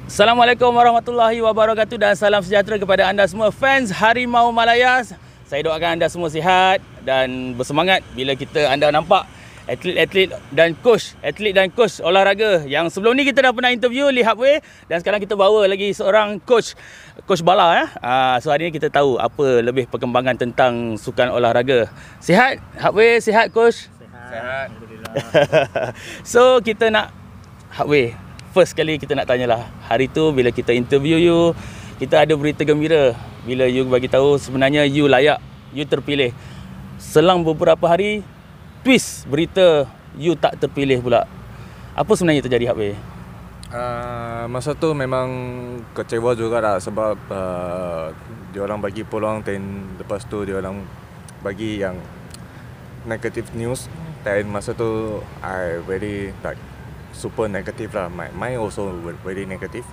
Assalamualaikum warahmatullahi wabarakatuh dan salam sejahtera kepada anda semua fans Harimau Malaya. Saya doakan anda semua sihat dan bersemangat bila anda nampak atlet dan coach olahraga yang sebelum ni kita dah pernah interview Lee Hapway dan sekarang kita bawa lagi seorang coach Bala So hari ni kita tahu apa lebih perkembangan tentang sukan olahraga. Sihat Hapway, sihat coach? Sihat. Alhamdulillah. So kita nak Hapway, first kali kita nak tanyalah, hari tu bila kita interview you, kita ada berita gembira bila you bagi tahu sebenarnya you layak, you terpilih. Selang beberapa hari, twist berita you tak terpilih pula. Apa sebenarnya terjadi Hapway? Masa tu memang kecewa juga lah sebab diorang bagi peluang dan lepas tu diorang bagi yang negative news. Dan masa tu I very super negative lah. My also very negative.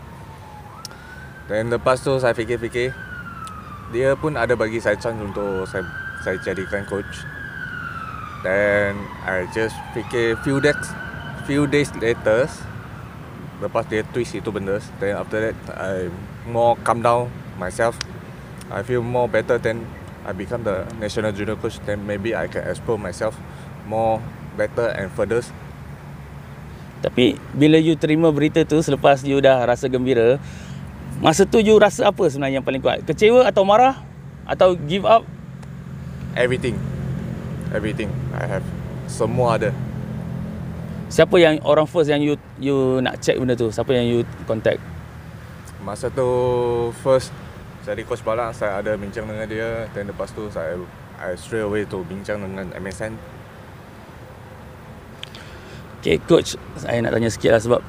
Dan lepas tu saya fikir-fikir, dia pun ada bagi saya chance untuk saya jadikan coach. Dan I just fikir few days later, lepas dia twist itu benda, then after that I more calm down myself. I feel more better, then I become the national junior coach. Then maybe I can explore myself more better and further. Tapi bila you terima berita tu, selepas you dah rasa gembira, masa tu you rasa apa sebenarnya yang paling kuat? Kecewa atau marah? Atau give up? Everything I have. Semua ada. Siapa yang orang first yang you nak check benda tu? Siapa yang you contact? Masa tu first jadi coach Bala, saya ada bincang dengan dia. Dan lepas tu I straight away to bincang dengan MSN. Okay coach, saya nak tanya sikit lah sebab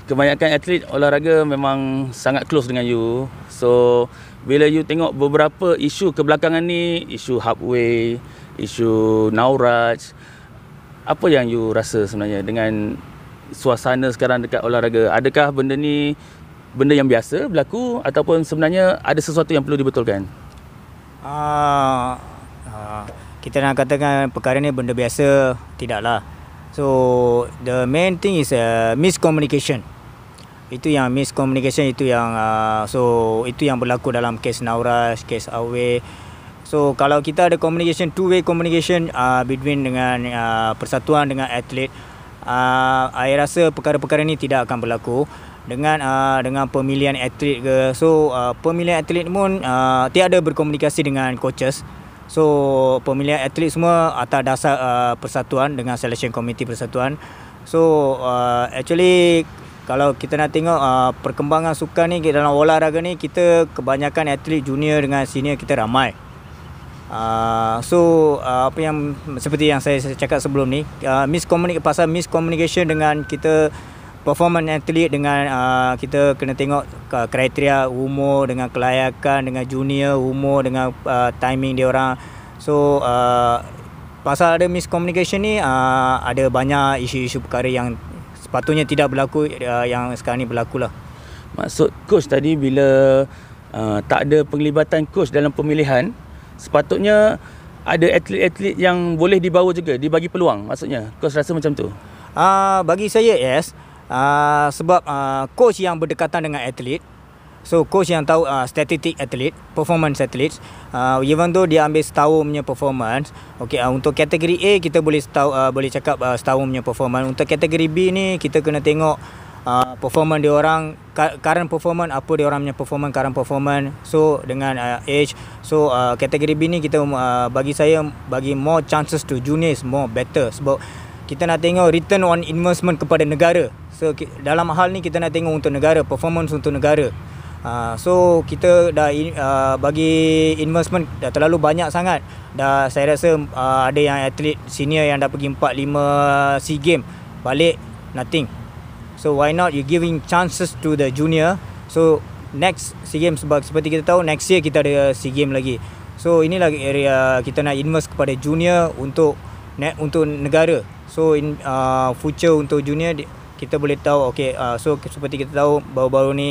kebanyakan atlet olahraga memang sangat close dengan you. So bila you tengok beberapa isu kebelakangan ni, isu Hapway, isu Nauraj, apa yang you rasa sebenarnya dengan suasana sekarang dekat olahraga? Adakah benda ni benda yang biasa berlaku ataupun sebenarnya ada sesuatu yang perlu dibetulkan? Kita nak katakan perkara ni benda biasa, tidaklah. So the main thing is miscommunication. Itu yang miscommunication, itu yang itu yang berlaku dalam kes Nauraj, kes Hapway. So kalau kita ada communication, two-way communication between dengan persatuan dengan atlet, saya rasa perkara-perkara ni tidak akan berlaku dengan pemilihan atlet ke. So pemilihan atlet pun tiada berkomunikasi dengan coaches. So pemilihan atlet semua atas dasar persatuan dengan selection committee persatuan. So actually kalau kita nak tengok perkembangan sukan ni dalam olahraga ni, kita kebanyakan atlet junior dengan senior kita ramai. Apa yang seperti yang saya cakap sebelum ni, pasal miscommunication dengan kita performance atlet, dengan kita kena tengok kriteria umur dengan kelayakan, dengan junior umur dengan timing dia orang. So pasal ada miscommunication ni, ada banyak isu-isu perkara yang sepatutnya tidak berlaku yang sekarang ni berlaku lah. Maksud coach tadi bila tak ada penglibatan coach dalam pemilihan, sepatutnya ada atlet-atlet yang boleh dibawa juga, dibagi peluang. Maksudnya coach rasa macam tu? Bagi saya yes. Sebab coach yang berdekatan dengan atlet, so coach yang tahu statistik atlet, performance atlet, even though dia ambil setahun punya performance, okay, untuk kategori A kita boleh cakap setahun punya performance. Untuk kategori B ni kita kena tengok performance dia orang, current performance, apa dia orang punya performance, current performance. So dengan age, so kategori B ni kita bagi saya bagi more chances to juniors, more better. Sebab kita nak tengok return on investment kepada negara. So dalam hal ni kita nak tengok untuk negara, performance untuk negara. So kita dah bagi investment dah terlalu banyak sangat. Dah saya rasa ada yang atlet senior yang dah pergi 4-5 SEA Games, balik nothing. So why not you giving chances to the junior? So next SEA Games, seperti kita tahu next year kita ada SEA Games lagi. So inilah area kita nak invest kepada junior untuk negara. So in future untuk junior kita boleh tahu, okay, so seperti kita tahu baru-baru ni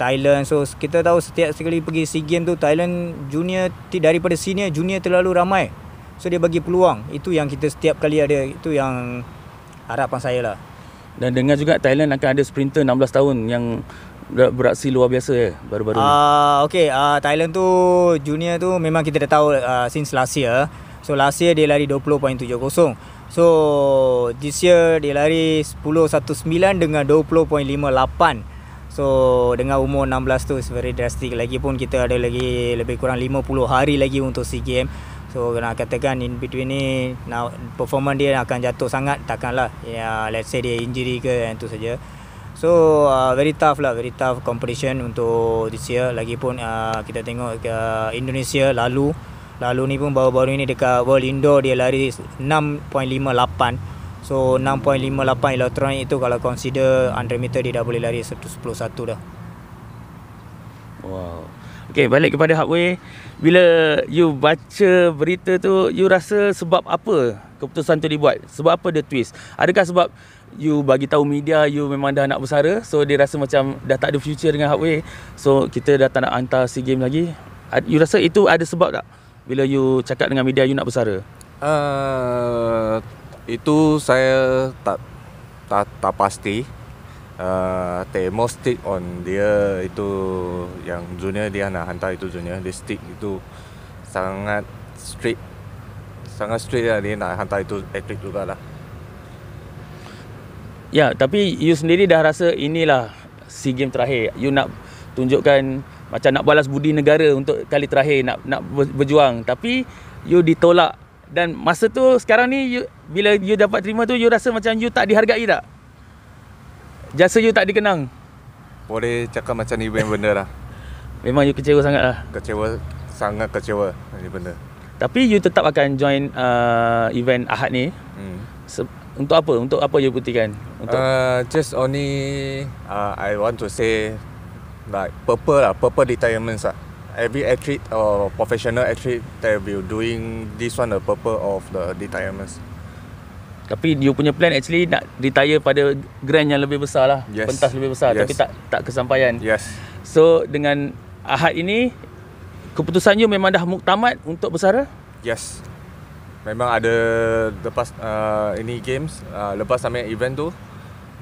Thailand, so kita tahu setiap sekali pergi SEA Games tu Thailand junior daripada senior junior terlalu ramai. So dia bagi peluang. Itu yang kita setiap kali ada, itu yang harapan saya lah. Dan dengar juga Thailand akan ada sprinter 16 tahun yang beraksi luar biasa baru-baru ni. Okay, Thailand tu junior tu memang kita dah tahu since last year. So last year dia lari 20.70. So this year dia lari 10.19 dengan 20.58. So dengan umur 16 tu very drastic. Lagipun kita ada lagi lebih kurang 50 hari lagi untuk SEA Games. So nak katakan in between ni performance dia akan jatuh sangat, takkanlah ya, let's say dia injury ke, yang tu saja. So very tough competition untuk this year. Lagipun kita tengok Indonesia lalu ni pun baru-baru ni dekat World Indoor dia lari 6.58. So 6.58 elektronik itu kalau consider 100 meter dia dah boleh lari 1.11 dah. Wow. Okay, balik kepada Hapway. Bila you baca berita tu, you rasa sebab apa keputusan tu dibuat? Sebab apa the twist? Adakah sebab you bagi tahu media you memang dah nak bersara, so dia rasa macam dah tak ada future dengan Hapway, so kita dah tak nak hantar SEA Games lagi? You rasa itu ada sebab tak bila you cakap dengan media you nak bersara? Itu saya tak pasti. They more stick on dia itu yang junior, dia nak hantar itu junior, dia stick itu sangat strict lah, dia nak hantar itu atlet juga lah. Ya, tapi you sendiri dah rasa inilah SEA Games terakhir, you nak tunjukkan macam nak balas budi negara untuk kali terakhir, nak berjuang, tapi you ditolak. Dan masa tu sekarang ni bila you dapat terima tu, you rasa macam you tak dihargai tak? Jasa you tak dikenang? Boleh cakap macam ni benda lah. Memang you kecewa sangat lah? Sangat kecewa ni benda. Tapi you tetap akan join event Ahad ni. Untuk apa? Untuk apa you putihkan? Untuk just only I want to say like purple retirements lah. Every athlete or professional athlete, they will be doing this one, the purpose of the retirements. Tapi you punya plan actually nak retire pada grand yang lebih besar lah. Yes. Pentas lebih besar. Yes. Tapi tak kesampaian. Yes. So dengan Ahad ini, keputusan you memang dah muktamad untuk bersara? Yes. Memang ada lepas ini games, lepas sampai event tu,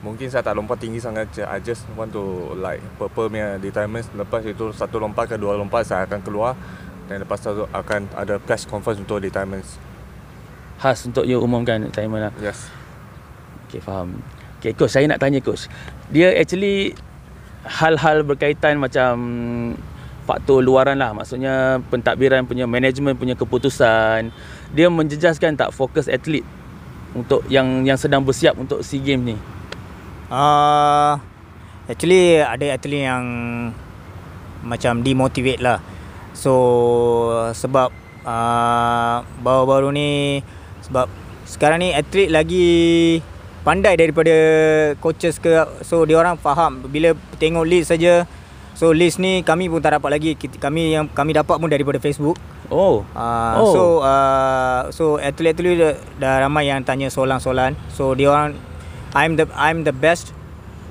mungkin saya tak lompat tinggi sangat. I just want to like purple punya retirement. Lepas itu satu lompat ke dua lompat saya akan keluar. Dan lepas tu akan ada press conference untuk retirements. Khas untuk you umumkan retirement lah. Yes. Okay, faham. Okay, coach, saya nak tanya coach. Dia actually hal-hal berkaitan macam faktor luaran lah. Maksudnya pentadbiran punya, management punya keputusan. Dia menjejaskan tak fokus atlet untuk yang sedang bersiap untuk SEA Games ni? Actually ada atlet yang macam demotivate lah. So sebab baru-baru ni, sebab sekarang ni atlet lagi pandai daripada coaches ke. So dia orang faham bila tengok list saja. So list ni kami pun tak dapat lagi. Yang kami dapat pun daripada Facebook. So atlet-atlet dah ramai yang tanya soalan-soalan. So dia orang, I'm the best.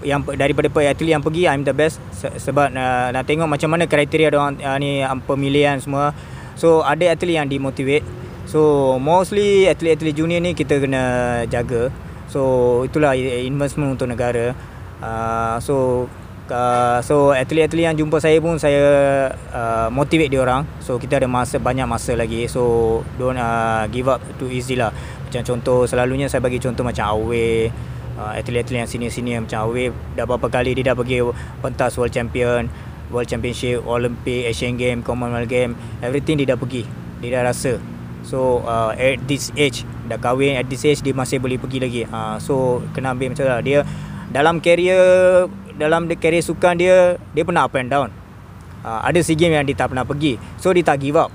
Yang daripada atlet yang pergi, I'm the best. Sebab nak tengok macam mana kriteria dia orang ni pemilihan semua. So ada atlet yang demotivate. So mostly atlet-atlet junior ni kita kena jaga. So itulah investment untuk negara. So atlet-atlet yang jumpa saya pun saya motivate dia orang. So kita ada banyak masa lagi. So don't give up too easy lah. Macam contoh, selalunya saya bagi contoh macam Away, atlet-atlet yang senior-senior macam Away dah berapa kali dia dah pergi pentas World Championship, Olympic, Asian Game, Commonwealth Game, everything dia dah pergi, dia dah rasa. So at this age, dah kahwin, at this age dia masih boleh pergi lagi. So kena ambil macam lah. Dia dalam career sukan dia pernah up and down. Ada SEA Games yang dia tak pernah pergi. So dia tak give up,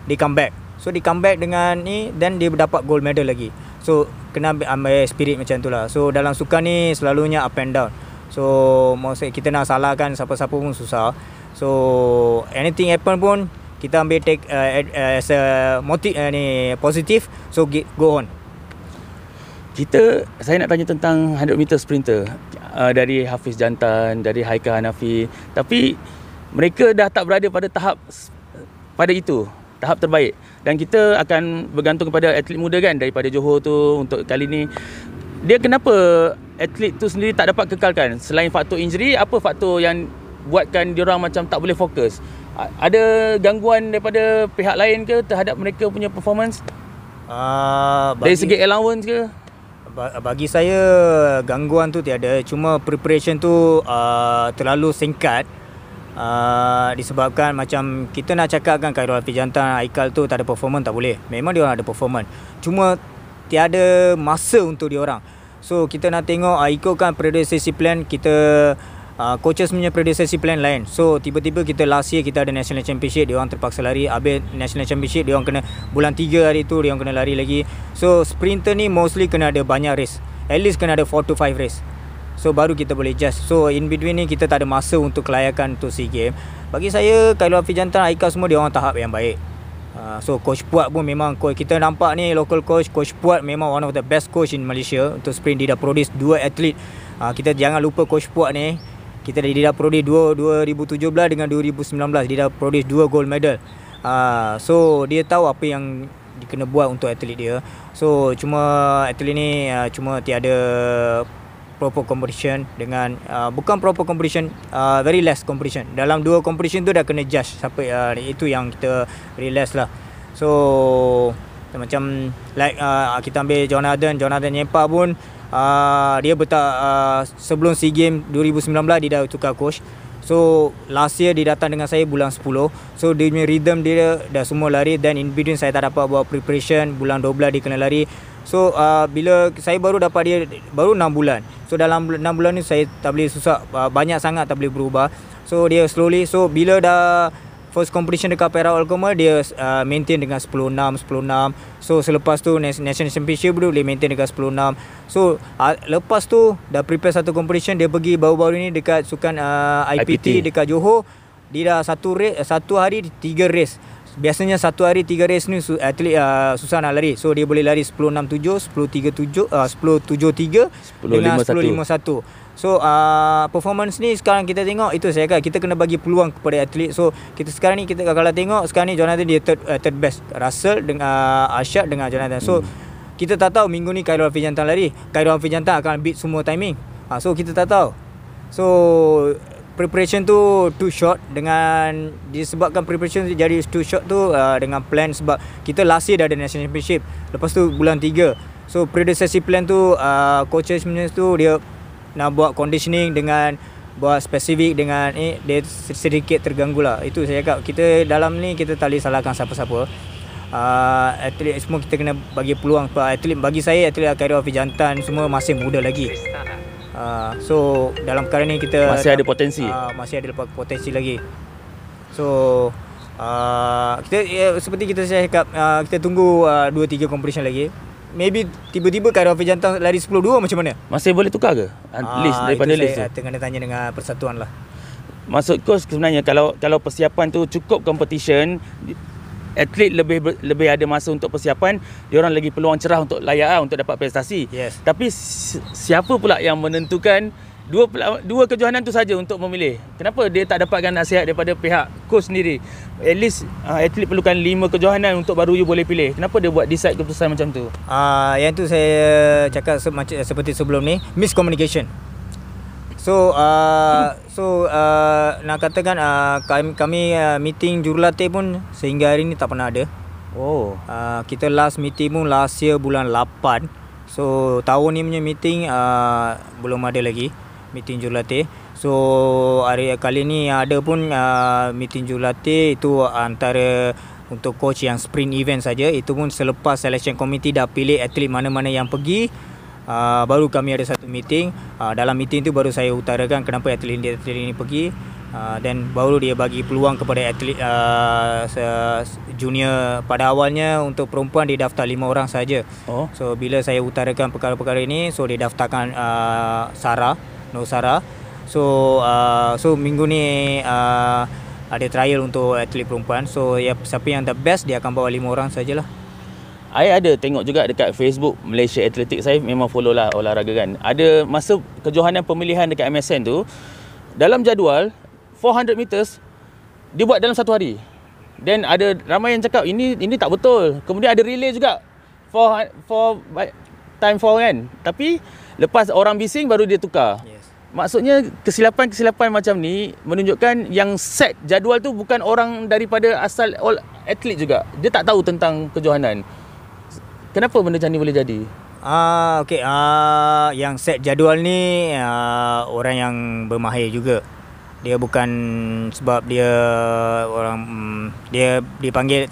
dia come back. So dia come back dengan ni, then dia dapat gold medal lagi. So kena ambil spirit macam tu lah. So dalam sukan ni selalunya up and down. So maksud kita nak salahkan siapa-siapa pun susah. So anything happen pun kita ambil take as a motive positif. So go on. Saya nak tanya tentang 100 meter sprinter dari Hafiz Jantan, dari Haikal Hanafi. Tapi mereka dah tak berada pada tahap terbaik. Dan kita akan bergantung kepada atlet muda kan daripada Johor tu untuk kali ni. Dia kenapa atlet tu sendiri tak dapat kekalkan? Selain faktor injury, apa faktor yang buatkan diorang macam tak boleh fokus? Ada gangguan daripada pihak lain ke terhadap mereka punya performance? Dari segi allowance ke? Bagi saya gangguan tu tiada, cuma preparation tu terlalu singkat. Disebabkan macam kita nak cakapkan Khairul Hafiz Jantan, Aikal tu tak ada performance, tak boleh. Memang dia orang ada performance, cuma tiada masa untuk dia orang. So kita nak tengok ikutkan predecessor plan kita, coaches punya predecessor plan lain. So tiba-tiba kita last year kita ada national championship, dia orang terpaksa lari. Habis national championship dia orang kena bulan 3 hari tu dia orang kena lari lagi. So sprinter ni mostly kena ada banyak race, at least kena ada 4 to 5 race. So baru kita boleh adjust. So in between ni kita tak ada masa untuk kelayakan untuk SEA Games. Bagi saya Khairul Hafiz Jantan, Aikal semua dia orang tahap yang baik. So Coach Puat pun memang kita nampak ni local Coach Puat memang one of the best coach in Malaysia untuk sprint. Dia dah produce 2 atlet. Kita jangan lupa Coach Puat ni, dia dah produce 2017 dengan 2019 dia dah produce 2 gold medal. So dia tahu apa yang dia kena buat untuk atlet dia. So cuma atlet ni cuma tiada proper competition dengan bukan proper competition, very less competition. Dalam 2 competition tu dah kena judge siapa, itu yang kita realize lah. So macam like kita ambil Jonathan Nyempa pun dia sebelum SEA Games 2019 dia dah tukar coach. So last year dia datang dengan saya bulan 10. So dia punya rhythm dia dah semua lari, dan in between saya tak dapat buat preparation. Bulan 12 dia kena lari. So bila saya baru dapat dia baru 6 bulan. So dalam 6 bulan ni saya tak boleh susah, banyak sangat tak boleh berubah. So dia slowly, so bila dah first competition dekat Perak Alkoma, dia maintain dengan 10-6. So selepas tu national championship dulu dia maintain dengan 10-6. So lepas tu dah prepare satu competition, dia pergi baru-baru ni dekat sukan IPT dekat Johor. Dia dah satu hari 3 race. Biasanya satu hari 3 race ni atlet susah nak lari. So dia boleh lari 10.67, 10.37, 10.73 dengan 10.51. So performance ni sekarang kita tengok, itu saya kata kita kena bagi peluang kepada atlet. So kita sekarang ni, kita kalau tengok sekarang ni Jonathan dia third best, Russell dengan Arshad dengan Jonathan. So kita tak tahu minggu ni Khairul Hafiz Jantan lari, Khairul Hafiz Jantan akan beat semua timing. So kita tak tahu. So preparation tu too short, dengan disebabkan preparation tu jadi too short tu dengan plan, sebab kita last year dah ada national championship, lepas tu bulan 3. So predecessor plan tu coaches punya tu dia nak buat conditioning dengan buat spesifik dengan dia sedikit terganggu lah. Itu saya cakap, kita dalam ni kita tak boleh salahkan siapa-siapa. Atlet semua kita kena bagi peluang. Atlet, bagi saya atlet Khairul Hafiz Jantan semua masih muda lagi. So dalam perkara ni kita masih ada potensi. Masih ada potensi lagi. So kita seperti saya cakap, kita tunggu 2-3 competition lagi. Maybe tiba-tiba Khairul Hafiz Jantan lari 10.2 macam mana? Masih boleh tukar ke? List daripada list tu. Tengah tanya dengan persatuan lah. Maksud coach sebenarnya kalau persiapan tu cukup competition, atlet lebih ada masa untuk persiapan, dia orang lagi peluang cerah untuk layak untuk dapat prestasi. Yes. Tapi siapa pula yang menentukan dua kejohanan tu saja untuk memilih? Kenapa dia tak dapatkan nasihat daripada pihak coach sendiri? At least atlet perlukan 5 kejohanan untuk baru you boleh pilih. Kenapa dia buat decide keputusan macam tu? Yang tu saya cakap seperti sebelum ni, miscommunication. So nak katakan kami meeting jurulatih pun sehingga hari ni tak pernah ada. Kita last meeting pun last year bulan 8. So tahun ni punya meeting belum ada lagi meeting jurulatih. So hari kali ni ada pun meeting jurulatih itu antara untuk coach yang sprint event saja. Itu pun selepas selection committee dah pilih atlet mana-mana yang pergi, baru kami ada satu meeting. Dalam meeting tu baru saya utarakan kenapa atlet ini pergi, dan baru dia bagi peluang kepada atlet junior. Pada awalnya untuk perempuan dia daftar 5 orang saja. So bila saya utarakan perkara-perkara ini, so dia daftarkan Nur Sarah. So minggu ni ada trial untuk atlet perempuan. So siapa yang the best dia akan bawa 5 orang sajalah. Saya ada tengok juga dekat Facebook Malaysia Athletics, saya memang follow lah olahraga kan. Ada masa kejohanan pemilihan dekat MSN tu, dalam jadual 400 meters dia buat dalam satu hari. Dan ada ramai yang cakap ini tak betul. Kemudian ada relay juga time for kan. Tapi lepas orang bising baru dia tukar. Yes. Maksudnya kesilapan macam ni menunjukkan yang set jadual tu bukan orang daripada asal all atlet juga. Dia tak tahu tentang kejohanan. Kenapa benda macam ni boleh jadi? Okey, yang set jadual ni orang yang bermahir juga. Dia bukan sebab dia orang dia dipanggil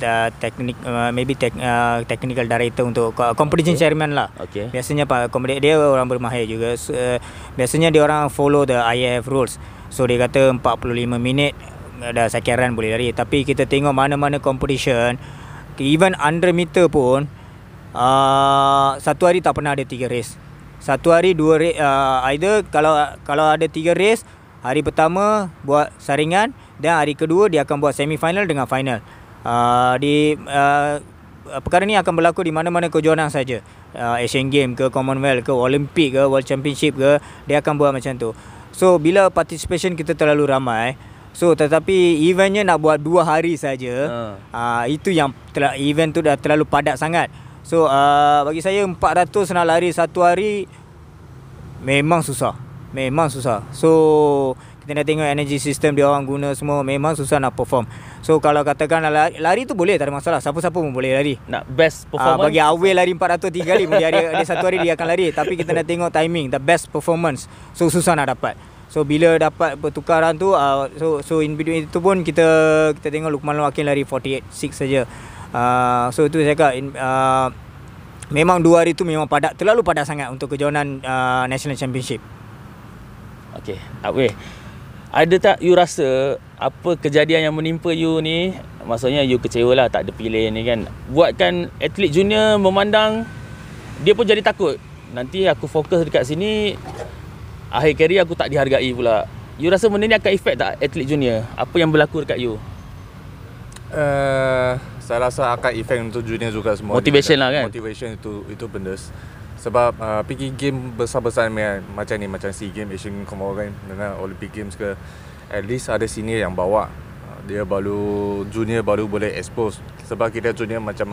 technical director untuk competition chairman lah. Okay. Biasanya dia orang bermahir juga. Biasanya dia orang follow the IAF rules. So dia kata 45 minit dah sekian run boleh lari. Tapi kita tengok mana-mana competition, even 100 meter pun satu hari tak pernah ada 3 race. Satu hari 2 race, either kalau ada 3 race, hari pertama buat saringan dan hari kedua dia akan buat semi final dengan final. Perkara ni akan berlaku di mana-mana kejohanan saja. Asian Game ke, Commonwealth ke, Olympic ke, World Championship ke, dia akan buat macam tu. So bila participation kita terlalu ramai, tetapi eventnya nak buat 2 hari saja, itu yang event tu dah terlalu padat sangat. So bagi saya 400 nak lari satu hari memang susah. So kita dah tengok energy system dia orang guna semua, memang susah nak perform. So kalau katakan lari tu boleh, tak ada masalah, siapa-siapa pun boleh lari. Nak best performance, bagi Awil lari 400 3 kali dia satu hari dia akan lari. Tapi kita nak tengok timing, the best performance. So susah nak dapat. So bila dapat pertukaran tu, so in between itu pun kita tengok Luqman Wakin lari 48.6 saja. So itu saya cakap memang 2 hari tu memang terlalu padat sangat untuk kejohanan National Championship. Okay, Abweh, ada tak you rasa apa kejadian yang menimpa you ni, maksudnya you kecewa lah tak ada pilihan ni kan, buatkan atlet junior memandang dia pun jadi takut, nanti aku fokus dekat sini, akhir career aku tak dihargai pula. You rasa benda ni akan efek tak atlet junior? Apa yang berlaku dekat you? Saya rasa akan efek untuk junior juga semua. Motivation lah kan? Motivation itu benda. Sebab pergi game besar-besar macam ni, macam SEA Games, Asian Commonwealth dengan Olympic Games ke, at least ada senior yang bawa. Dia junior baru boleh expose. Sebab kita junior macam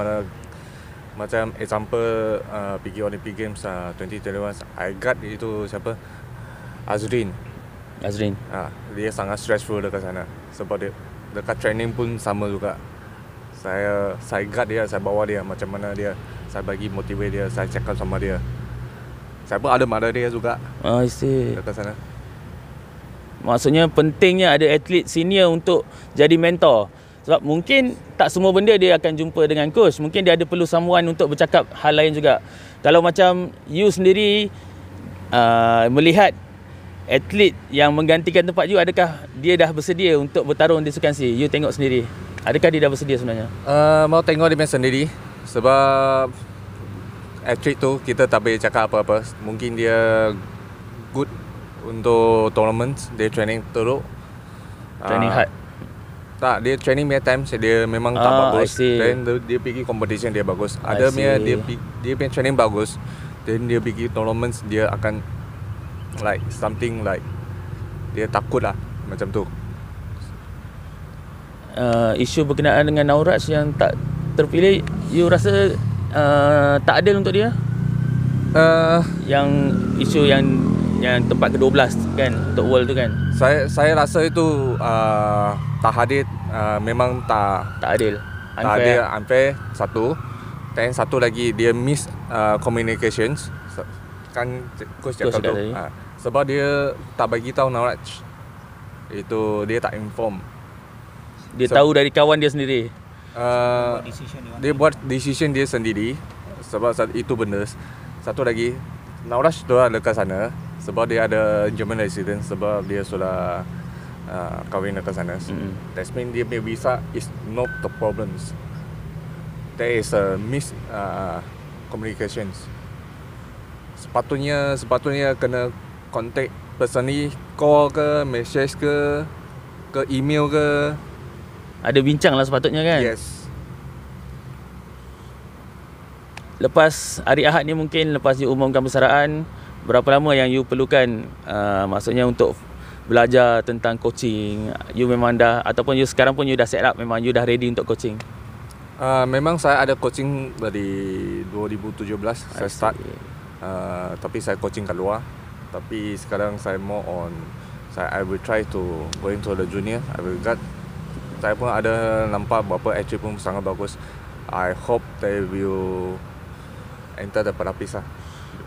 example pergi Olympic Games 2021, I guard itu siapa? Azrin. Dia sangat stressful dekat sana. Sebab dia dekat training pun sama juga. Saya guard dia, saya bawa dia macam mana dia, saya bagi motivate dia, saya cakap sama dia. Saya pun ada mother dia juga. I see. Dekat sana. Maksudnya pentingnya ada atlet senior untuk jadi mentor. Sebab mungkin tak semua benda dia akan jumpa dengan coach. Mungkin dia ada perlu someone untuk bercakap hal lain juga. Kalau macam you sendiri melihat atlet yang menggantikan tempat you, adakah dia dah bersedia untuk bertarung di Sukan SEA? You tengok sendiri. Adakah dia dah bersedia sebenarnya? Mau tengok dia sendiri. Sebab atlet tu kita tak boleh cakap apa-apa. Mungkin dia good untuk tournament, dia training teruk. Training hard. Tak, dia training punya time dia memang tak bagus. Then dia pergi competition dia bagus. Ada punya dia punya training bagus. Then dia pergi tournament, dia akan like something like dia takut lah macam tu. Isu berkenaan dengan Nauraj yang tak terpilih, you rasa tak adil untuk dia? Yang isu yang tempat ke-12 kan untuk world tu kan. Saya rasa itu tak hadir, memang tak adil. Unfair satu. Dan satu lagi dia miss communications. Kan coach cakap tu. Sebab dia tak bagi tahu Nauraj. Itu dia tak inform. Dia tahu dari kawan dia sendiri. Dia buat decision dia sendiri. Sebab itu benda. Satu lagi, Nauraj tu ada dekat sana sebab dia ada German resident, sebab dia sudah kahwin dekat sana. That means dia punya visa is not the problems. There is a communications. Sepatutnya kena contact personally, call ke, message ke email ke. Ada bincang lah sepatutnya kan? Yes. Lepas hari Ahad ni, mungkin lepas diumumkan persaraan, berapa lama yang you perlukan maksudnya untuk belajar tentang coaching? You memang dah, ataupun you sekarang pun you dah set up, memang you dah ready untuk coaching? Memang saya ada coaching dari 2017 saya start. Tapi saya coaching kat luar. Tapi sekarang saya more on, I will try to go into the junior. I will guard. Saya pun ada nampak beberapa atlet pun sangat bagus. I hope they will enter the pelapis lah.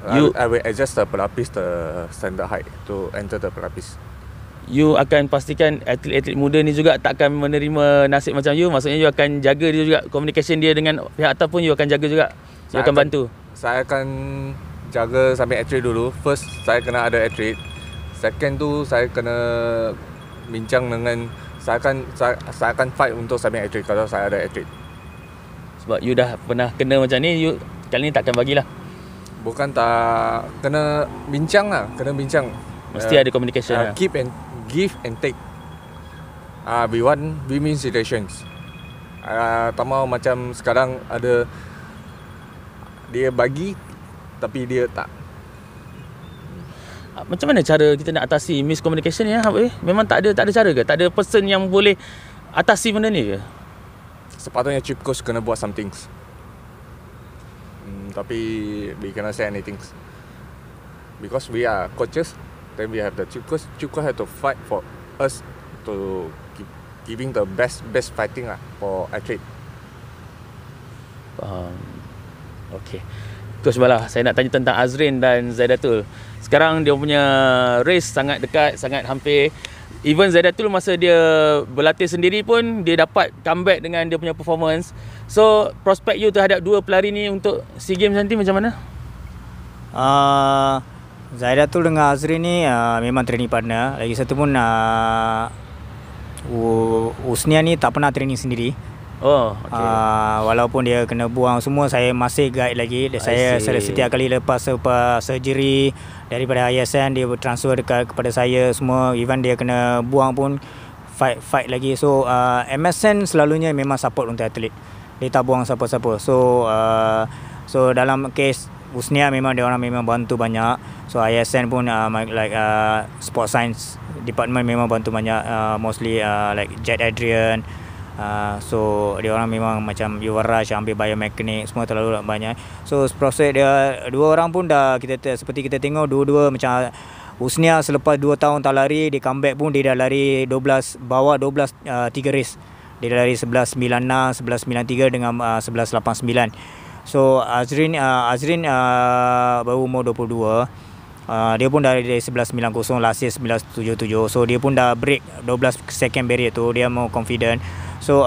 I will adjust the pelapis, the standard height to enter the pelapis. You akan pastikan atlet-atlet muda ni juga tak akan menerima nasib macam you. Maksudnya you akan jaga dia juga, communication dia dengan pihak atas pun you akan jaga juga. You akan bantu. Saya akan jaga sampai atlet dulu. First, saya kena ada atlet. Second tu, saya kena bincang dengan, saya akan fight untuk sampai atlet kalau saya ada atlet. Sebab you dah pernah kena macam ni, you kali ni takkan bagilah. Bukan tak, kena bincang lah, kena bincang. Mesti ada communication lah. Keep and give and take. We want win-win situations. Tak mahu macam sekarang ada dia bagi tapi dia tak. Macam mana cara kita nak atasi miscommunication ni? Memang tak ada cara ke? Tak ada person yang boleh atasi benda ni ke? Sepatutnya chief coach kena buat some things. Tapi we cannot say anything. Because we are coaches, then we have the chief coach. Chief coach have to fight for us to keep giving the best fighting lah for athlete. Okay. Coach Bala, saya nak tanya tentang Azrin dan Zaidatul. Sekarang dia punya race sangat dekat, sangat hampir. Even Zaidatul masa dia berlatih sendiri pun dia dapat comeback dengan dia punya performance. So, prospek you terhadap dua pelari ni untuk SEA Games nanti macam mana? Zaidatul dengan Azrin ni memang training partner. Lagi satu pun Usnia ni tak pernah training sendiri. Oh, okay. Walaupun dia kena buang semua, saya masih guide lagi. Saya setiap kali lepas surgery daripada ISN, dia transfer kepada saya semua. Even dia kena buang pun fight lagi. So MSN selalunya memang support untuk atlet. Dia tak buang siapa-siapa. So dalam case Usnia memang dia orang memang bantu banyak. So ISN pun sport science department memang bantu banyak, mostly like Jet Adrian. So dia orang memang macam Yuvaraj ambil biomekanik, semua terlalu banyak. So proses dia, dua orang pun dah seperti kita tengok dua-dua macam Usnia selepas 2 tahun tak lari, dia comeback pun dia dah lari 3 race. Dia dah lari 11.96, 11.93 dengan 11.89. So Azrin baru umur 22. Dia pun dari 11.90 last year 11.77. So dia pun dah break 12 second barrier tu, dia mau confident. So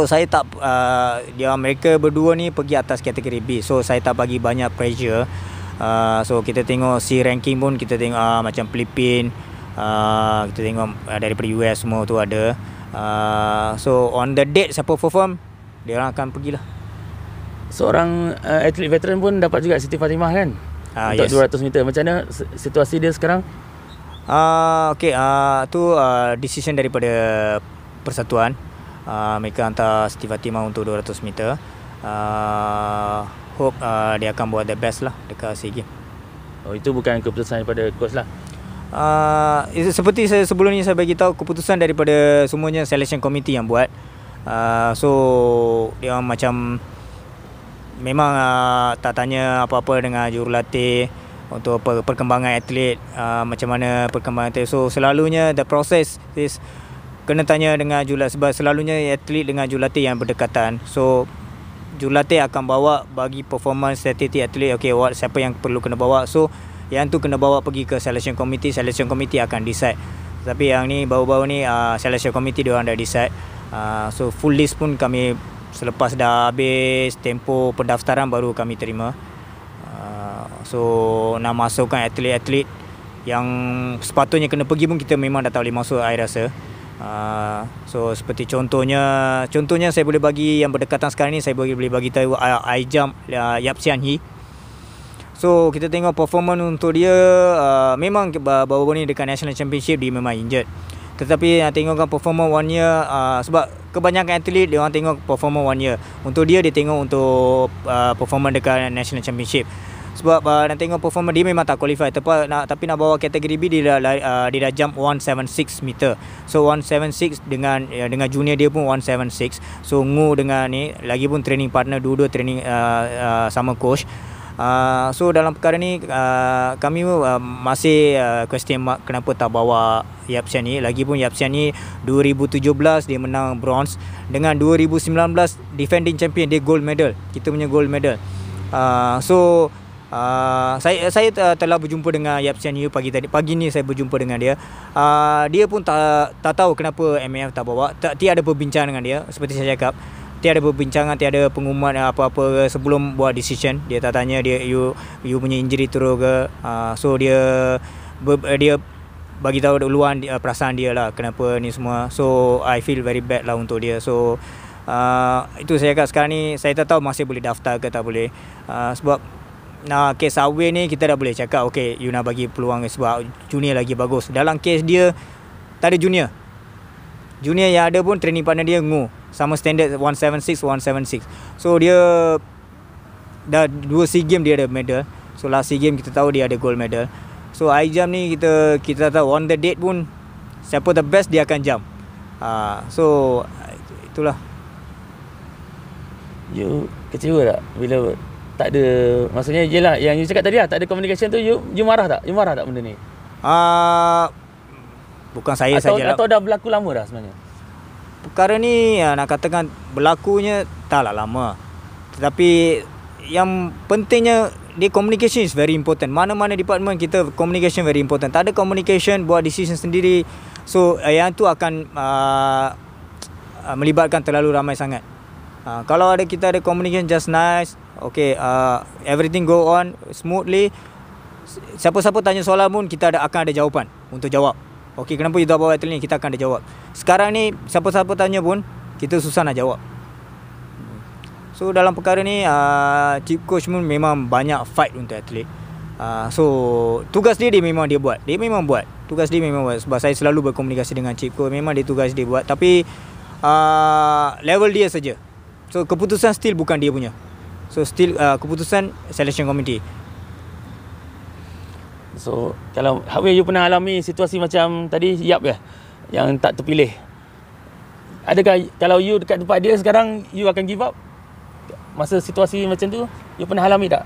saya tak mereka berdua ni pergi atas kategori B. So saya tak bagi banyak pressure. So kita tengok C ranking pun, kita tengok macam Filipin, kita tengok daripada US semua tu ada. So on the date siapa perform, dia orang akan pergilah. Seorang atlet veteran pun dapat juga Siti Fatimah kan? Untuk 200 meter. Macam mana situasi dia sekarang? Tu decision daripada persatuan. Mereka hantar Siti Fatimah untuk 200 meter. Hope dia akan buat the best lah dekat SEA Games. Oh, itu bukan keputusan daripada coach lah. Seperti sebelum ni saya bagi tahu, keputusan daripada semuanya selection committee yang buat. So dia macam memang tak tanya apa-apa dengan jurulatih untuk perkembangan atlet, macam mana perkembangan atlet. So selalunya the process is kena tanya dengan jurulatih, sebab selalunya atlet dengan jurulatih yang berdekatan. So jurulatih akan bawa bagi performance statistik atlet, okay, siapa yang perlu kena bawa. So yang tu kena bawa pergi ke selection committee akan decide. Tapi yang ni baru-baru ni selection committee dia orang dah decide. So full list pun kami selepas dah habis tempoh pendaftaran baru kami terima. So nak masukkan atlet-atlet yang sepatutnya kena pergi pun kita memang dah tak boleh masuk, saya rasa. So seperti contohnya saya boleh bagi yang berdekatan sekarang ni, saya boleh bagi tahu high jump Yap Sian Hee. So kita tengok performance untuk dia, memang baru-baru ni dekat National Championship dia memang injured. Tetapi tengokkan performance 1 year, sebab kebanyakan atlet dia orang tengok performance 1 year. Untuk dia tengok untuk performance dekat National Championship. Sebab nak tengok performance dia memang tak qualify, tapi nak bawa kategori B dia dah jump 176 meter. So 176 dengan junior dia pun 176. So Ngu dengan ni lagi pun training partner, dua-dua training sama coach. So dalam perkara ni kami masih question mark kenapa tak bawa Yapsian ni. Lagipun Yapsian ni 2017 dia menang bronze, dengan 2019 defending champion, dia gold medal, kita punya gold medal. Saya telah berjumpa dengan Yapsian Yu pagi ni saya berjumpa dengan dia. Dia pun tak tahu kenapa MAF tak bawa. Tiada perbincangan dengan dia, seperti saya cakap. Tiada perbincangan, tiada pengumuman apa-apa sebelum buat decision. Dia tak tanya dia you punya injury teruk ke. So dia bagi tahu duluan perasaan dia lah kenapa ni semua. So I feel very bad lah untuk dia. So itu saya cakap sekarang ni saya tak tahu masih boleh daftar ke tak boleh. Sebab kes Away ni kita dah boleh cakap okay, you nak bagi peluang sebab junior lagi bagus. Dalam kes dia tak ada junior. Junior yang ada pun training partner dia Ngu, sama standard 176. So dia dah 2 SEA Games dia ada medal. So last SEA Games kita tahu dia ada gold medal. So high jump ni kita tahu on the date pun siapa the best dia akan jump. So itulah. You kecewa tak bila tak ada, maksudnya yelah yang you cakap tadi lah, tak ada communication tu, you marah tak? You marah tak benda ni? Bukan saya sajalah. Atau dah berlaku lama dah sebenarnya? Perkara ni nak katakan berlakunya taklah lama. Tetapi yang pentingnya dia communication is very important. Mana-mana department kita communication very important. Tak ada communication buat decision sendiri. So yang tu akan melibatkan terlalu ramai sangat. Kalau kita ada communication just nice, okay, everything go on smoothly. Siapa-siapa tanya soalan pun kita akan ada jawapan untuk jawab. Okey, kenapa you tak bawa atlet ni? Kita akan ada jawab. Sekarang ni siapa-siapa tanya pun kita susah nak jawab. So dalam perkara ni chief coach pun memang banyak fight untuk atlet. So tugas dia memang dia buat. Dia memang buat. Tugas dia memang buat. Sebab saya selalu berkomunikasi dengan chief coach, memang dia tugas dia buat. Tapi level dia saja. So keputusan still bukan dia punya. So still keputusan selection committee. So kalau Hawai you pernah alami situasi macam tadi Yap ya, yang tak terpilih, adakah kalau you dekat tempat dia sekarang you akan give up? Masa situasi macam tu you pernah alami tak?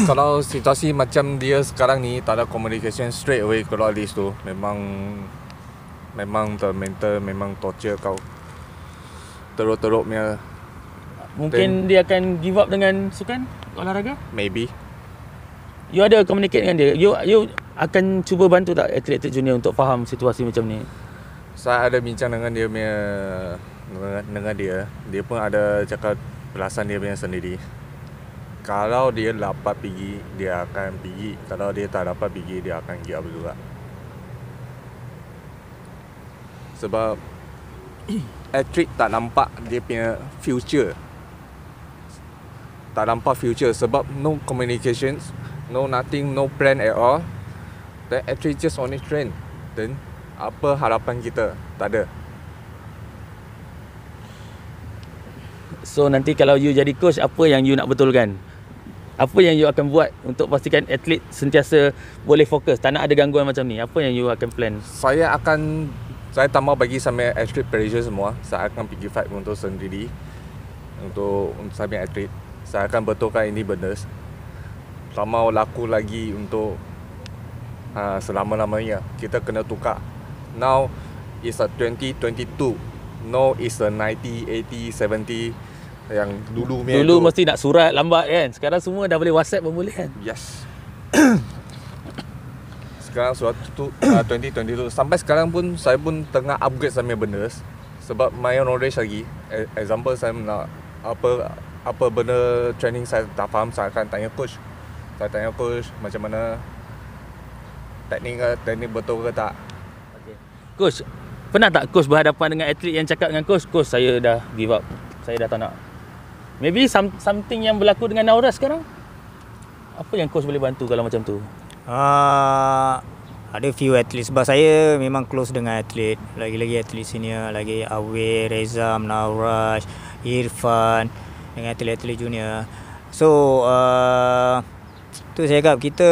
Kalau situasi macam dia sekarang ni, tak ada communication straight away keluar list tu, memang mental memang torture kau teruk-teruk punya. Mungkin dia akan give up dengan sukan olahraga? Maybe. You ada communicate dengan dia? You akan cuba bantu tak atlet-atlet junior untuk faham situasi macam ni? Saya ada bincang dengan dia punya, dengan dia. Dia pun ada cakap perasaan dia punya sendiri. Kalau dia dapat pergi, dia akan pergi. Kalau dia tak dapat pergi, dia akan give up juga. Sebab atlet tak nampak dia punya future. Tak nampak future sebab no communications, no nothing, no plan at all. The athlete just only train. Then apa harapan kita? Tak ada. So nanti kalau you jadi coach, apa yang you nak betulkan? Apa yang you akan buat untuk pastikan atlet sentiasa boleh fokus, tak nak ada gangguan macam ni? Apa yang you akan plan? Saya tak mau bagi sampai athlete pressure semua. Saya akan pergi fight untuk sendiri, untuk sampai athlete. Saya akan betulkan ini benda. Tak mau laku lagi untuk selama-lamanya. Kita kena tukar. Now is a 2022. No is a 90, 80, 70. Yang dulu mesti nak surat lambat kan. Sekarang semua dah boleh WhatsApp pun boleh kan. Yes. Sekarang surat tu 2022. Sampai sekarang pun saya pun tengah upgrade sampai benda. Sebab my knowledge lagi. Example saya nak apa benda training saya tak faham, saya akan tanya coach. Saya tanya coach macam mana teknik betul ke tak. Okay. Coach, pernah tak coach berhadapan dengan atlet yang cakap dengan coach, saya dah give up, saya dah tak nak? Maybe something yang berlaku dengan Naura sekarang. Apa yang coach boleh bantu kalau macam tu? Ada few atlet sebab saya memang close dengan atlet. Lagi-lagi atlet senior, lagi Awai, Rezam, Nauraj, Irfan, dengan atlet-atlet junior. So tu saya cakap, kita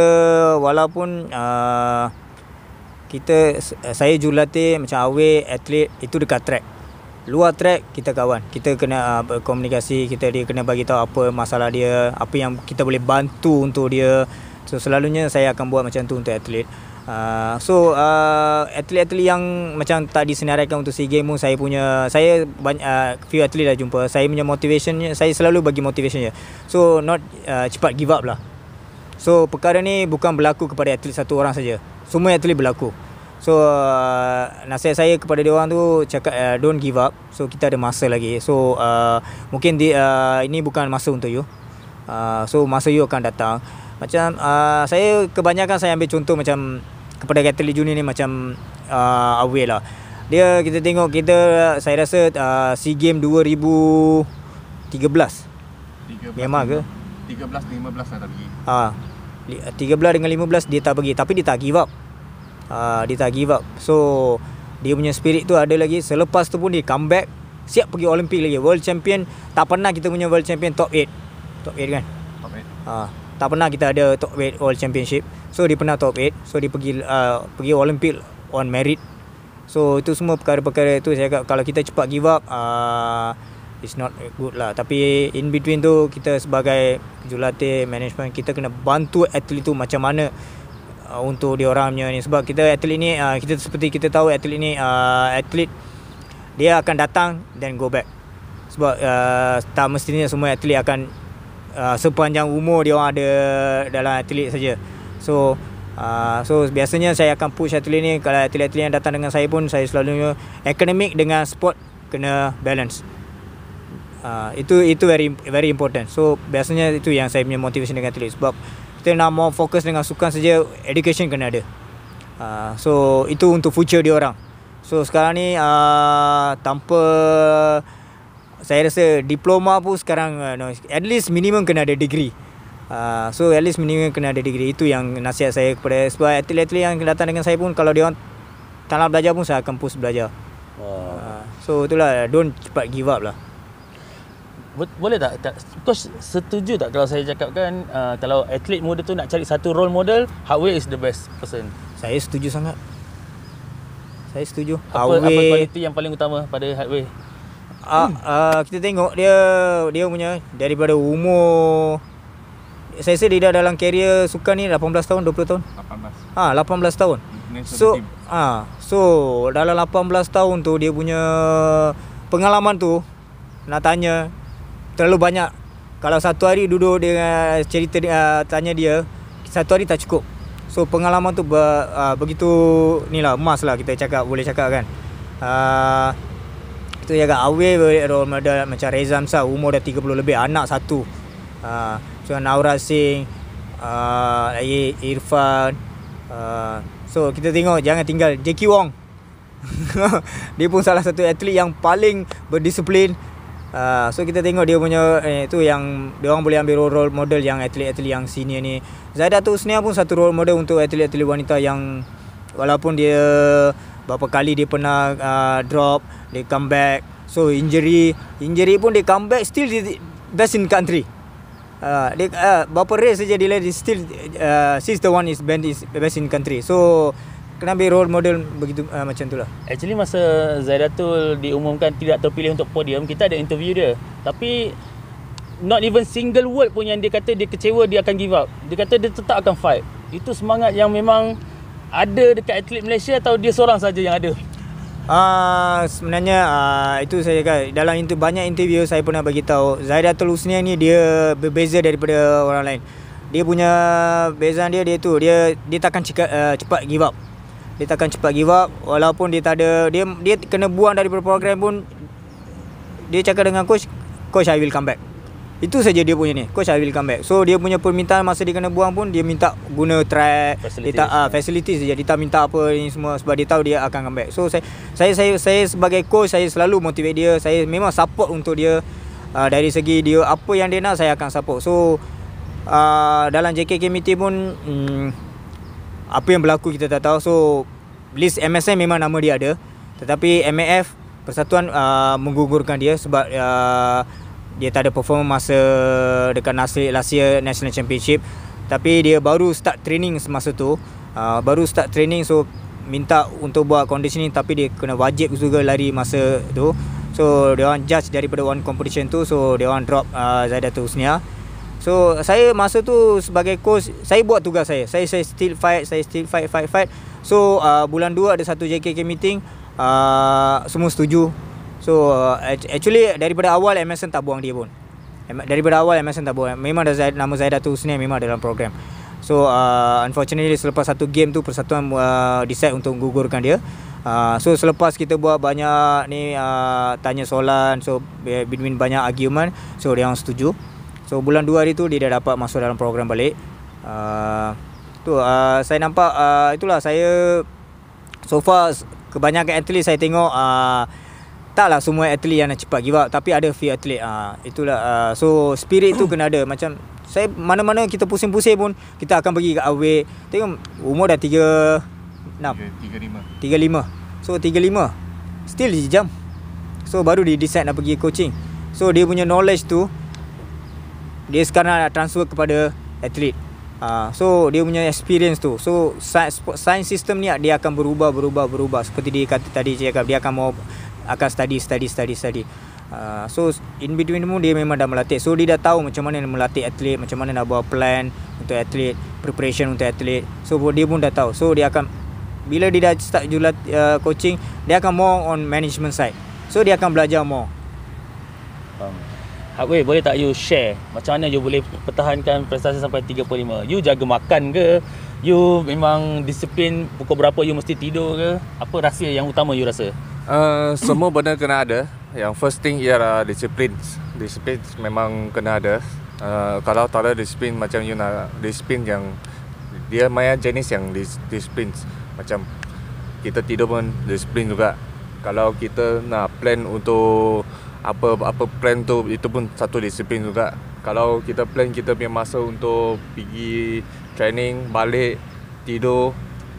walaupun saya jurulatih macam Awai, atlet itu dekat track. luar track kita kawan. Kita kena berkomunikasi, dia kena bagi tahu apa masalah dia, apa yang kita boleh bantu untuk dia. So selalunya saya akan buat macam tu untuk atlet. Atlet-atlet yang macam tak disenaraikan untuk SEA Games pun saya banyak few atlet dah jumpa. Saya punya motivation, saya selalu bagi motivation je. So not cepat give up lah. So perkara ni bukan berlaku kepada atlet satu orang saja. Semua atlet berlaku. So nasihat saya kepada dia orang tu cakap don't give up. So kita ada masa lagi. So mungkin ini bukan masa untuk you. So masa you akan datang. Macam saya kebanyakan saya ambil contoh macam kepada atlet junior ni macam Awil lah. Kita tengok saya rasa SEA Games 2013 Myanmar ke? 13-15 lah tak pergi. 13 dengan 15 dia tak pergi, tapi dia tak give up. Dia tak give up. So dia punya spirit tu ada lagi. Selepas tu pun dia comeback, siap pergi Olimpik lagi. World champion, tak pernah kita punya world champion top 8. Top 8 kan? Top 8. Tak pernah kita ada top 8 world championship. So dia pernah top 8. So dia pergi Olimpik on merit. So itu semua perkara-perkara itu saya cakap kalau kita cepat give up it's not good lah. Tapi in between tu kita sebagai jurulatih management kita kena bantu atlet tu macam mana untuk dia orangnya ni. Sebab kita atlet ni kita seperti kita tahu atlet ni atlet dia akan datang then go back. Sebab tak mestinya semua atlet akan sepanjang umur dia orang ada dalam atlet saja. So biasanya saya akan push atlet ni. Kalau atlet-atlet yang datang dengan saya pun saya selalunya akademik dengan sport kena balance. Itu very important. So biasanya itu yang saya punya motivation dengan atlet. Sebab kita nak mau fokus dengan sukan saja, education kena ada. So itu untuk future dia orang. So sekarang ni tanpa saya rasa diploma pun sekarang at least minimum kena ada degree. So at least minimum kena ada degree. Itu yang nasihat saya kepada sebab atlet-atlet yang datang dengan saya pun kalau dia orang tak nak belajar pun saya akan push belajar. So itulah, don't cepat give up lah. Boleh tak coach setuju tak kalau saya cakapkan kalau atlet muda tu nak cari satu role model, Hardway is the best person? Saya setuju sangat. Saya setuju. Apa kualiti yang paling utama pada Hardway? Kita tengok dia punya daripada umur, saya rasa dia dah dalam karier sukan ni 18 tahun, 20 tahun. 18 tahun. So dalam 18 tahun tu dia punya pengalaman tu nak tanya terlalu banyak. Kalau satu hari duduk dengan cerita tanya dia, satu hari tak cukup. So pengalaman tu begitu ni lah, emas lah kita boleh cakap kan. Itu jaga Awil role model macam Reza Hamzah, umur dah 30 lebih, anak satu. So Naura Singh, Irfan. So kita tengok jangan tinggal Jackie Wong. Dia pun salah satu atlet yang paling berdisiplin. So kita tengok dia punya itu yang dia orang boleh ambil role model yang atlet-atlet yang senior ni. Zaidatul Husnia pun satu role model untuk atlet-atlet wanita yang walaupun dia berapa kali dia pernah drop, dia come back. So injury pun dia come back, still dia best in country. Dia berapa race saja dia still she's the one is best in country. So kena ambil role model begitu macam itulah. Actually masa Zaidatul diumumkan tidak terpilih untuk podium, kita ada interview dia. Tapi not even single word pun yang dia kata dia kecewa, dia akan give up. Dia kata dia tetap akan fight. Itu semangat yang memang ada dekat atlet Malaysia atau dia seorang saja yang ada? Sebenarnya itu saya cakap dalam banyak interview saya pernah bagi tahu Zaidatul Husnia ni dia berbeza daripada orang lain. Dia punya bezaan dia takkan cepat give up. Dia takkan cepat give up walaupun dia tak ada dia kena buang daripada program pun dia cakap dengan coach I will come back. Itu saja dia punya ni, coach I will come back. So dia punya permintaan masa dia kena buang pun dia minta guna track, facilities saja. Dia tak minta apa ni semua sebab dia tahu dia akan come back. So saya sebagai coach saya selalu motivate dia. Saya memang support untuk dia dari segi dia apa yang dia nak saya akan support. So dalam JK committee pun apa yang berlaku kita tak tahu. So list MSN memang nama dia ada, tetapi MAF Persatuan menggugurkan dia sebab dia tak ada perform masa dekat last year National Championship. Tapi dia baru start training semasa tu, so minta untuk buat conditioning, tapi dia kena wajib juga lari masa tu. So dia orang judge daripada one competition tu, so dia orang drop Zaidatul Husnia. So saya masa tu sebagai coach, saya buat tugas saya. Saya still fight. So bulan 2 ada satu JKK meeting, semua setuju. So actually daripada awal MSN tak buang dia pun. Daripada awal MSN tak buang. Memang ada nama Zaidatul Husnia memang dalam program. So unfortunately selepas satu game tu persatuan decide untuk gugurkan dia. So selepas kita buat banyak ni tanya soalan, so between banyak argument, so dia orang setuju. So bulan 2 hari tu dia dah dapat masuk dalam program balik. Saya nampak itulah saya so far kebanyakan atlet saya tengok taklah semua atlet yang nak cepat give up, tapi ada few atlet itulah so spirit tu kena ada. Macam saya mana-mana kita pusing-pusing pun kita akan pergi ke away. Tengok umur dah 35. So 35 still dia jam. So baru dia decide nak pergi coaching. So dia punya knowledge tu dia sekarang nak transfer kepada atlet. So dia punya experience tu. So science system ni dia akan berubah. Seperti dia kata tadi, dia akan study. So in between tu dia memang dah melatih. So dia dah tahu macam mana nak melatih atlet, macam mana nak buat plan untuk atlet, preparation untuk atlet. So dia pun dah tahu. So dia akan, bila dia dah start jual coaching, dia akan more on management side. So dia akan belajar more. Hardway, boleh tak you share macam mana you boleh pertahankan prestasi sampai 35? You jaga makan ke? You memang disiplin pukul berapa you mesti tidur ke? Apa rahsia yang utama you rasa? Semua benda kena ada. Yang first thing ialah disiplin. Disiplin memang kena ada. Kalau tak ada disiplin, macam you nak disiplin yang dia banyak jenis yang disiplin. Macam kita tidur pun disiplin juga. Kalau kita nak plan untuk apa plan tu, itu pun satu disiplin juga. Kalau kita plan kita punya masa untuk pergi training, balik, tidur,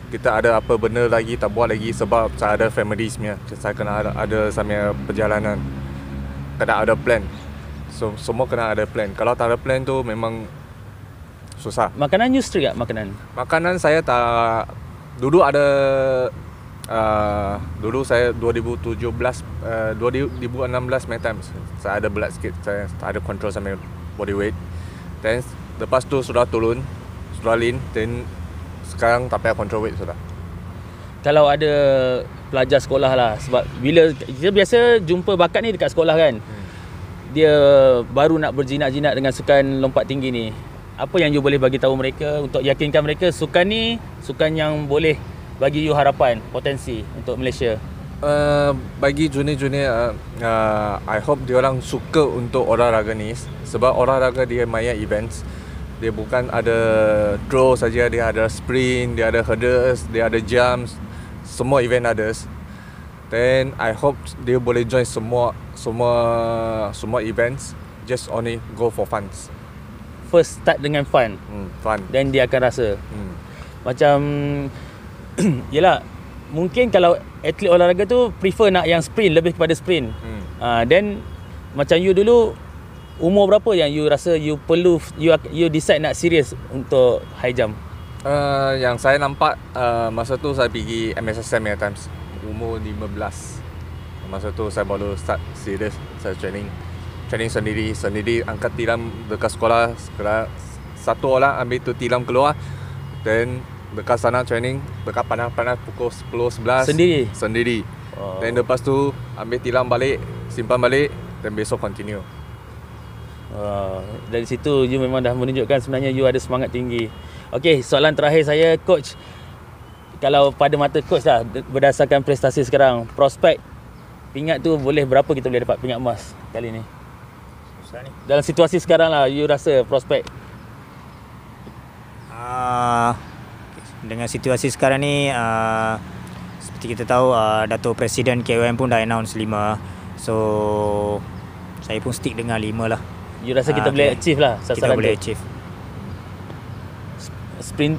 kita ada apa benda lagi tak buat lagi sebab saya ada family sebenarnya. Saya kena ada sampai perjalanan. Kena ada plan. So semua kena ada plan. Kalau tak ada plan tu memang susah. Makanan you strict tak makanan? Makanan saya tak. Dulu ada dulu saya 2016 main time saya ada berat sikit, saya tak ada control sampai body weight. Then lepas tu sudah turun, sudah lean, then sekarang tak payah control weight sudah. Kalau ada pelajar sekolah lah, sebab bila kita biasa jumpa bakat ni dekat sekolah kan, dia baru nak berjinak-jinak dengan sukan lompat tinggi ni, apa yang you boleh bagi tahu mereka untuk yakinkan mereka sukan ni sukan yang boleh bagi you harapan, potensi untuk Malaysia? Bagi junior-junior, I hope diorang suka untuk olahraga ni. Sebab olahraga dia banyak events. Dia bukan ada draw saja, dia ada sprint, dia ada hurdles, dia ada jumps. Semua event ada. Then I hope dia boleh join semua events. Just only go for fun. First start dengan fun. Fun. Then dia akan rasa. Macam yelah, mungkin kalau atlet olahraga tu prefer nak yang sprint, lebih kepada sprint. Then macam you dulu, umur berapa yang you rasa you perlu, you decide nak serius untuk high jump? Yang saya nampak masa tu saya pergi MSSM ya times umur 15. Masa tu saya baru start serius. Saya training sendiri, angkat tilam dekat sekolah. Satu orang ambil tu tilam keluar, then dekat sana training, dekat panas-panas pukul 10-11 sendiri. Then lepas tu ambil tilam balik, simpan balik, dan besok continue. Dari situ you memang dah menunjukkan sebenarnya you ada semangat tinggi. Okey, soalan terakhir saya, coach. Kalau pada mata coach dah, berdasarkan prestasi sekarang, prospek pingat tu boleh berapa kita boleh dapat pingat emas kali ni? Dalam situasi sekarang lah, you rasa prospek? Dengan situasi sekarang ni, seperti kita tahu, Dato' Presiden KOM pun dah announce 5. So saya pun stick dengan 5 lah. You rasa kita boleh achieve lah sasaran kita boleh tu? achieve.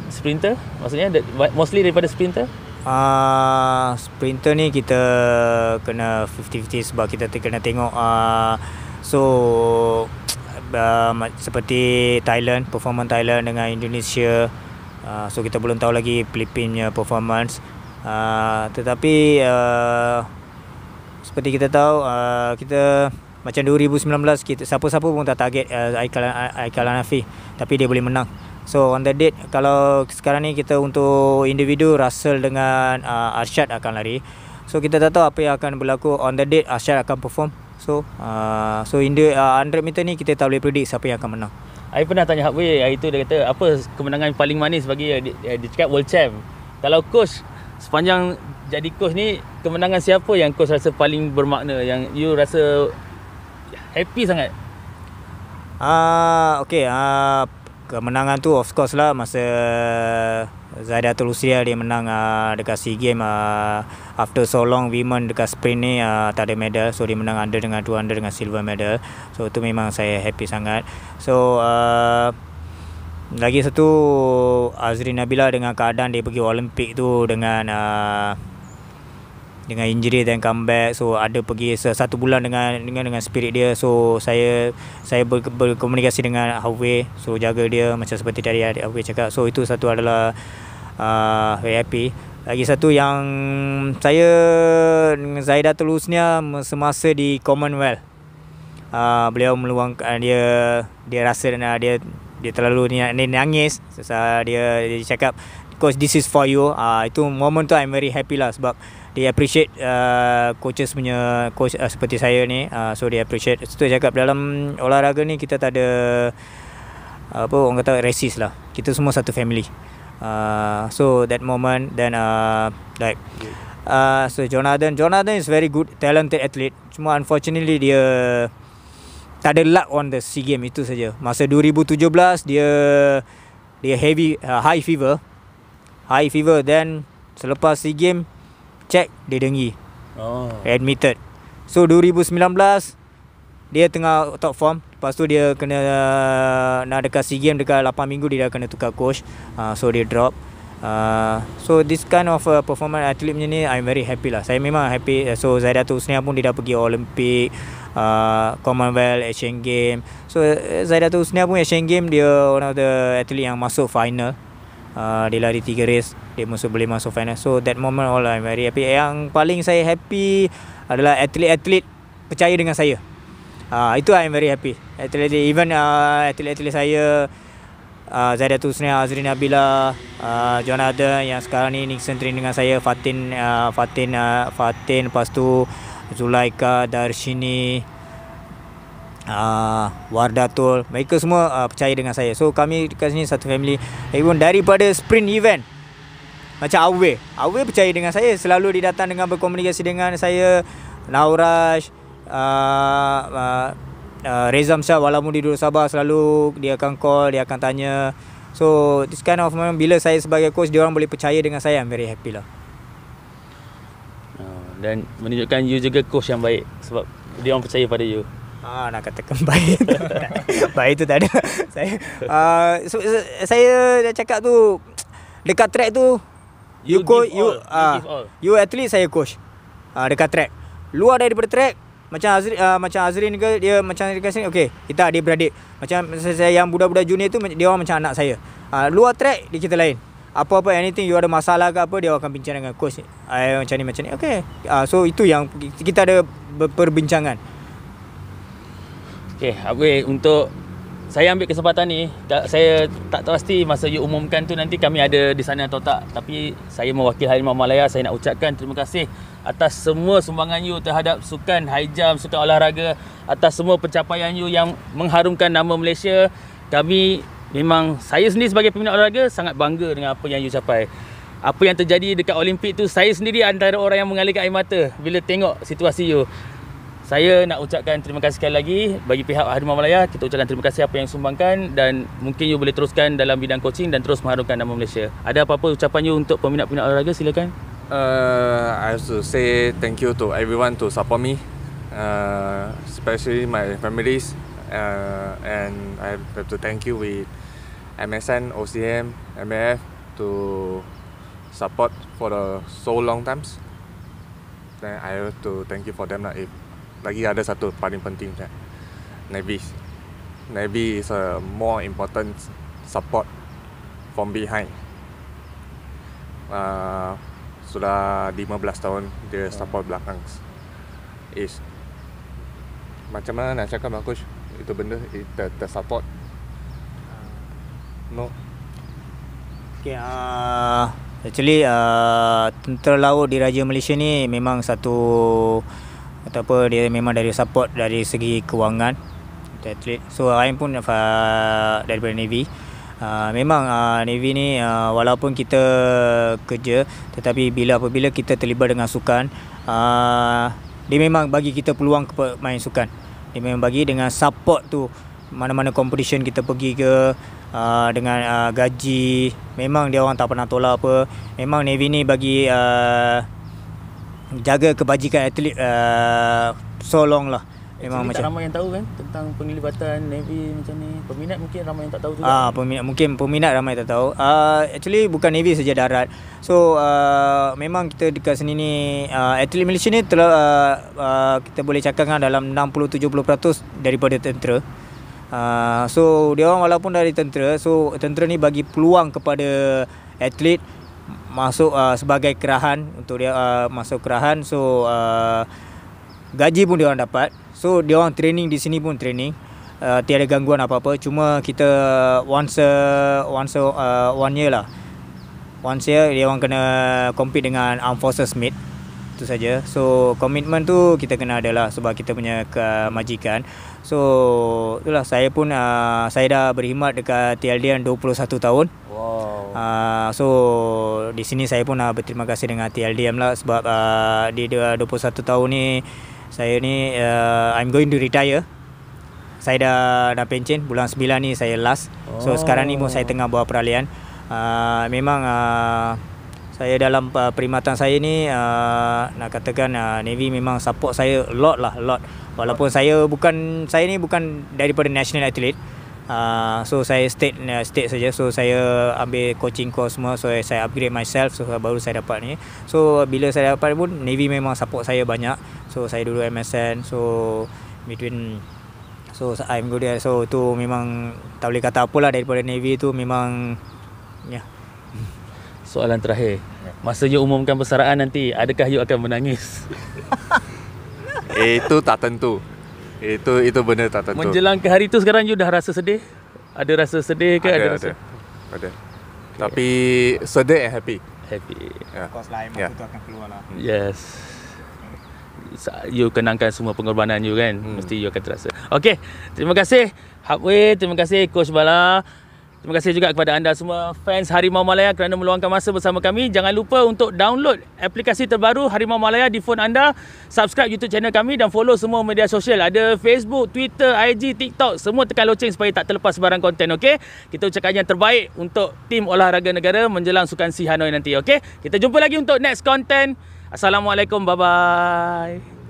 Sprinter maksudnya mostly daripada sprinter? Sprinter ni kita kena 50-50 sebab kita kena tengok seperti Thailand, performance Thailand dengan Indonesia. So kita belum tahu lagi Filipina performance. Tetapi seperti kita tahu kita macam 2019 kita siapa-siapa pun tak target Aikal Hanafi, tapi dia boleh menang. So on the date, kalau sekarang ni kita untuk individu, Russell dengan Arshad akan lari. So kita tak tahu apa yang akan berlaku on the date. Arshad akan perform. So in the 100 meter ni kita tak boleh predict siapa yang akan menang. I pernah tanya Hapway, hari tu dia kata apa kemenangan paling manis bagi dia cakap world champ. Kalau coach sepanjang jadi coach ni, kemenangan siapa yang coach rasa paling bermakna, yang you rasa happy sangat? Kemenangan tu of course lah masa Zaidatul Usria dia menang dekat SEA Games after so long women dekat sprint ni tak ada medal. So dia menang under dengan 200 dengan silver medal. So tu memang saya happy sangat. So lagi satu, Azrin Nabila dengan keadaan dia pergi Olimpik tu dengan injury dan comeback. So ada pergi 1 bulan dengan spirit dia. So saya berkomunikasi dengan Hawei, so jaga dia macam seperti tadi Hawei cakap. So itu satu adalah very happy. Lagi satu yang saya dengan Zaidatul Husnia semasa di Commonwealth, beliau meluangkan dia rasa dia terlalu nangis. Dia cakap, coach, this is for you. Itu moment tu I'm very happy lah, sebab dia appreciate coaches punya coach seperti saya ni. So dia appreciate. Itu cakap dalam olahraga ni kita tak ada apa orang kata racist lah. Kita semua satu family. So that moment then so Jonathan is very good, talented athlete. Cuma unfortunately dia tak ada luck on the SEA Games, itu saja. Masa 2017 dia heavy high fever. Then selepas SEA Games check dia denggi. Admitted. So 2019 dia tengah top form. Lepas tu dia kena nak dekat SEA Games dekat 8 minggu dia dah kena tukar coach. So dia drop. So this kind of performance athlete macam ni I'm very happy lah. Saya memang happy. So Zaidatul Husnia pun dia dah pergi Olimpik, Commonwealth, Asian Games. So Zaidatul Husnia pun Asian Games dia one of the athlete yang masuk final. Dia lari 3 race, dia boleh masuk final. So that moment all I'm very happy. Yang paling saya happy adalah atlet-atlet percaya dengan saya. Itu I'm very happy. Even atlet-atlet saya, Zaidatul Husnia, Azrin Nabila, Jonathan yang sekarang ni Nixon train dengan saya, Fatin, lepas tu Zulaika, Darshini, Wardatul, mereka semua percaya dengan saya. So kami dekat sini satu family. Even daripada sprint event macam Awe percaya dengan saya, selalu dia datang dengan berkomunikasi dengan saya. Nauraj, Rezam Shah, walaupun dia duduk Sabah, selalu dia akan call, dia akan tanya. So this kind of moment, bila saya sebagai coach, dia orang boleh percaya dengan saya, I'm very happy lah. Dan menunjukkan you juga coach yang baik, sebab dia orang percaya pada you. Nak katakan baik baik tu tak ada. Saya dah cakap tu, dekat track tu you coach, you athlete, saya coach. Dekat track, luar daripada track macam Azrin ke, dia macam dekat sini, okey, kita adik-beradik. Macam saya yang budak-budak junior tu, dia orang macam anak saya. Luar track dia kita lain. Apa-apa, anything you ada masalah ke apa, dia akan bincang dengan coach. Macam ni. Okey. So itu yang kita ada perbincangan. Okay, untuk saya ambil kesempatan ni, saya tak pasti masa you umumkan tu nanti kami ada di sana atau tak, tapi saya mewakili Harimau Malaya, saya nak ucapkan terima kasih atas semua sumbangan you terhadap sukan high jump, sukan olahraga, atas semua pencapaian you yang mengharumkan nama Malaysia. Kami memang, saya sendiri sebagai peminat olahraga sangat bangga dengan apa yang you capai. Apa yang terjadi dekat Olimpik tu, saya sendiri antara orang yang mengalirkan air mata bila tengok situasi you. Saya nak ucapkan terima kasih sekali lagi bagi pihak Harimau Malaya. Kita ucapkan terima kasih apa yang sumbangkan, dan mungkin you boleh teruskan dalam bidang coaching dan terus mengharumkan nama Malaysia. Ada apa-apa ucapan you untuk peminat-peminat olahraga? Silakan. I have to say thank you to everyone to support me, especially my families, and I have to thank you with MSN, OCM, MAF to support for the so long times. Then I have to thank you for them lah. Lagi ada satu paling penting, Navy is a more important support from behind. Sudah 15 tahun dia support belakang. is macam mana nak cakap coach, itu benda tersupport. No. Okay, actually tentera laut di Raja Malaysia ni memang satu dia memang dari support dari segi kewangan atlet. So I pun daripada Navy. Memang Navy ni walaupun kita kerja, tetapi apabila kita terlibat dengan sukan, dia memang bagi kita peluang main sukan. Dia memang bagi dengan support tu, mana-mana competition kita pergi ke, dengan gaji, memang dia orang tak pernah tolak apa. Memang Navy ni bagi jaga kebajikan atlet so long lah. Memang Actually, macam tak ramai yang tahu kan tentang penglibatan Navy macam ni. Peminat mungkin ramai yang tak tahu juga. Peminat ramai tak tahu. Actually bukan Navy saja darat. So memang kita dekat sini ni atlet Malaysia ni telah kita boleh cakapkan dalam 60-70% daripada tentera. So dia orang walaupun dari tentera, so tentera ni bagi peluang kepada atlet masuk sebagai kerahan, untuk dia masuk kerahan. So gaji pun dia orang dapat. So dia orang training di sini pun training, tiada gangguan apa-apa. Cuma kita one year lah. Once year dia orang kena compete dengan Armed Forces Mate. Itu saja. So komitmen tu kita kena ada lah sebab kita punya majikan. So itulah, saya pun saya dah berkhidmat dekat TLDM 21 tahun. Wow. So di sini saya pun berterima kasih dengan TLDM lah sebab di 21 tahun ni saya ni I'm going to retire. Saya dah pencen bulan 9 ni, saya last. So sekarang ni pun saya tengah buat peralihan. Memang saya dalam perkhidmatan saya ni nak katakan Navy memang support saya a lot. Walaupun saya ni bukan daripada national athlete. So saya state saja. So saya ambil coaching course semua. So saya upgrade myself. So baru saya dapat ni. So bila saya dapat pun Navy memang support saya banyak. So saya dulu MSN. So between, so I'm good there. So tu memang tak boleh kata apalah, daripada Navy tu memang ya. Soalan terakhir. Masa you umumkan persaraan nanti, adakah you akan menangis? Itu tak tentu. Itu benda tak tentu. Menjelang ke hari tu sekarang you dah rasa sedih? Ada rasa sedih ke? Ada. Okay. Tapi sedih and happy. Happy. Of course lah, masa tu akan keluar lah. Yes. You kenangkan semua pengorbanan you kan. Mesti you akan terasa. Okey, terima kasih Hapway, terima kasih Coach Bala. Terima kasih juga kepada anda semua fans Harimau Malaya kerana meluangkan masa bersama kami. Jangan lupa untuk download aplikasi terbaru Harimau Malaya di phone anda, subscribe YouTube channel kami dan follow semua media sosial. Ada Facebook, Twitter, IG, TikTok. Semua tekan loceng supaya tak terlepas sebarang konten, okey? Kita ucapkan yang terbaik untuk tim olahraga negara menjelang Sukan SEA Hanoi nanti, okey? Kita jumpa lagi untuk next content. Assalamualaikum, bye-bye.